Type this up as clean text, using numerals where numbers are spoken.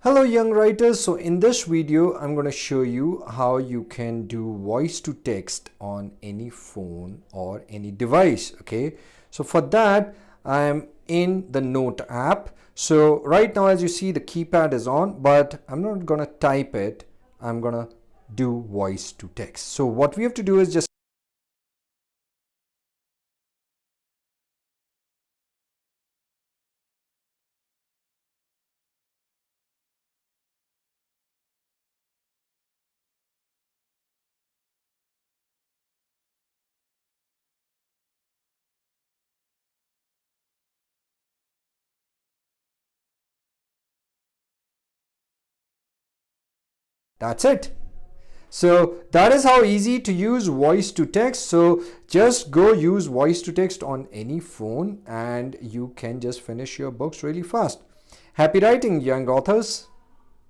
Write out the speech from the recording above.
Hello young writers, so in this video I'm going to show you how you can do voice to text on any phone or any device. Okay, so for that I'm in the Note app. So right now as you see the keypad is on, but I'm not going to type it, I'm going to do voice to text. So what we have to do is just that's it. So that is how easy to use voice to text. So just go use voice to text on any phone and you can just finish your books really fast. Happy writing, young authors.